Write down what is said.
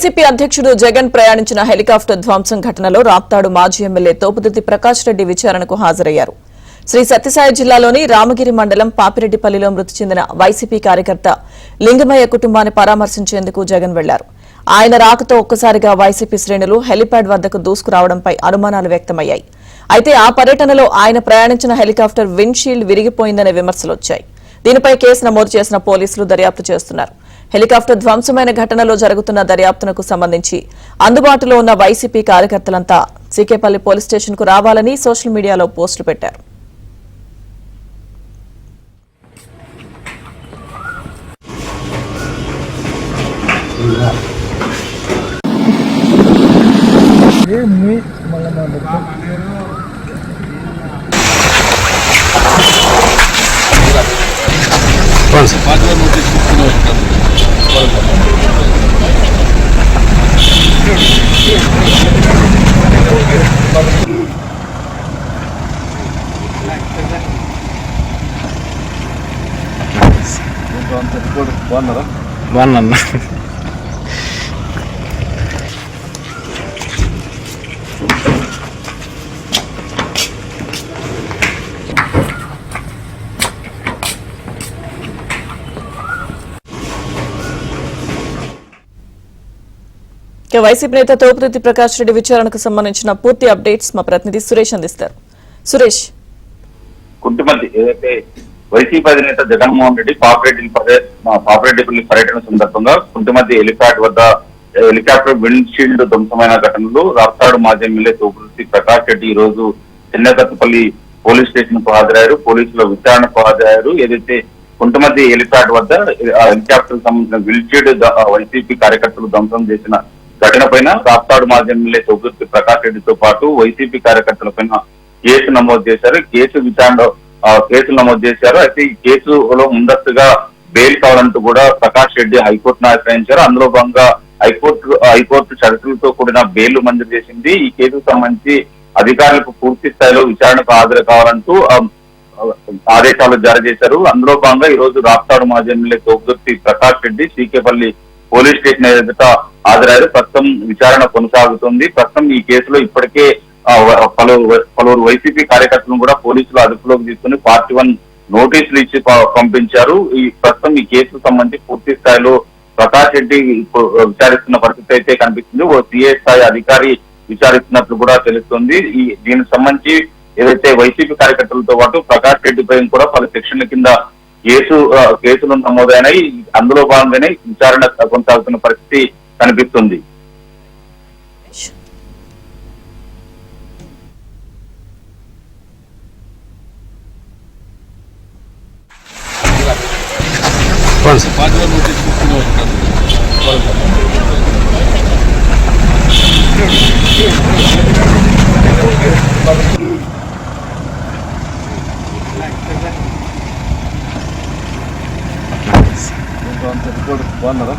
YCP అధ్యక్షుడు జగన్ ప్రయాణించిన helicopter ధ్వంసం ఘటనలో రాప్తాడు మాజీ ఎమ్మెల్యే తోపుదుర్తి ప్రకాష్ రెడ్డి విచారణకు హాజరయ్యారు. శ్రీ సత్యసాయి జిల్లాలోని రామగిరి మండలం పాపిరెడ్డిపల్లిలో మృతి చెందిన వైసీపీ కార్యకర్త లింగమయ్య కుటుంబాన్ని పరామర్శించేందుకు జగన్ వెళ్లారు. ఆయన రాకతో ఒక్కసారిగా వైసీపీ శ్రేణులు హెలిప్యాడ్ వద్దకు దూసుకురావడంపై అనుమానాలు వ్యక్తమయ్యాయి. అయితే ఆ పర్యటనలో ఆయన ప్రయాణించిన హెలికాప్టర్ విండ్షీల్డ్ విరిగిపోయిందనే విమర్శలొచ్చాయి. దీనిపై కేసు నమోదు చేసిన పోలీసులు దర్యాప్తు చేస్తున్నారు. హెలికాప్టర్ ధ్వంసమైన ఘటనలో జరుగుతున్న దర్యాప్తునకు సంబంధించి అందుబాటులో ఉన్న వైసీపీ కార్యకర్తలంతా సీకేపల్లి పోలీస్ స్టేషన్ కు రావాలని సోషల్ మీడియాలో పోస్టులు పెట్టారు. బాగున్నా వైసీపీ నేత తోపుదుర్తి ప్రకాష్ రెడ్డి విచారణకు సంబంధించిన పూర్తి అప్డేట్స్ మా ప్రతినిధి సురేష్ అందిస్తారు. సురేష్, కుంటుమతి ఏదైతే వైసీపీ అధినేత జగన్మోహన్ రెడ్డి పాపిరెడ్డిపల్లి పర్యటన సందర్భంగా కుంటుమతి హెలిప్యాడ్ వద్ద హెలికాప్టర్ విండ్షీల్డ్ ధ్వంసమైన ఘటనలు రాప్తాడు మాజీ ఎమ్మెల్యే తోపుదుర్తి ప్రకాష్ రెడ్డి ఈ రోజు చెన్నకత్తుపల్లి పోలీస్ స్టేషన్ కు హాజరయ్యారు. పోలీసుల విచారణకు హాజరయ్యారు. ఏదైతే కుంటుమతి హెలిప్యాడ్ వద్ద హెలికాప్టర్ సంబంధించిన విండ్షీల్డ్ వైసీపీ కార్యకర్తలు ధ్వంసం చేసిన ఘటన పైన రాప్తాడు మాజీ ఎమ్మెల్యే తోపుదుర్తి ప్రకాష్ రెడ్డితో పాటు వైసీపీ కార్యకర్తల పైన కేసు నమోదు చేశారు. కేసులు నమోదు చేశారు. అయితే ఈ కేసులో ముందస్తుగా బెయిల్ కావాలంటూ కూడా ప్రకాష్ రెడ్డి హైకోర్టును ఆశ్రయించారు. అందులో భాగంగా హైకోర్టు షరతులతో కూడిన బెయిల్ మంజూరు చేసింది. ఈ కేసుకు సంబంధించి అధికారులకు పూర్తి స్థాయిలో విచారణకు హాజరు కావాలంటూ ఆదేశాలు జారీ చేశారు. అందులో భాగంగా ఈ రోజు రాప్తాడు మాజీ MLA Thopudurthi Prakash Reddy CK Palli police station ఎదుట హాజరయ్యారు. ప్రస్తుతం విచారణ కొనసాగుతుంది. ప్రస్తుతం ఈ కేసులో ఇప్పటికే పలువురు వైసీపీ కార్యకర్తలను కూడా పోలీసులు అదుపులోకి తీసుకుని పార్టీ 1 నోటీసులు ఇచ్చి పంపించారు. ఈ ప్రస్తుతం ఈ కేసుకు సంబంధించి పూర్తి స్థాయిలో ప్రకాష్ రెడ్డి విచారిస్తున్న పరిస్థితి అయితే కనిపిస్తుంది. ఓ సిఐ స్థాయి అధికారి విచారిస్తున్నట్లు కూడా తెలుస్తుంది. దీనికి సంబంధించి ఏదైతే వైసీపీ కార్యకర్తలతో పాటు ప్రకాష్ రెడ్డిపై కూడా పలు సెక్షన్ల కింద కేసులు నమోదైనాయి. అందులో భాగంగానే విచారణ కొనసాగుతున్న పరిస్థితి కనిపిస్తుంది. బాగున్నారా?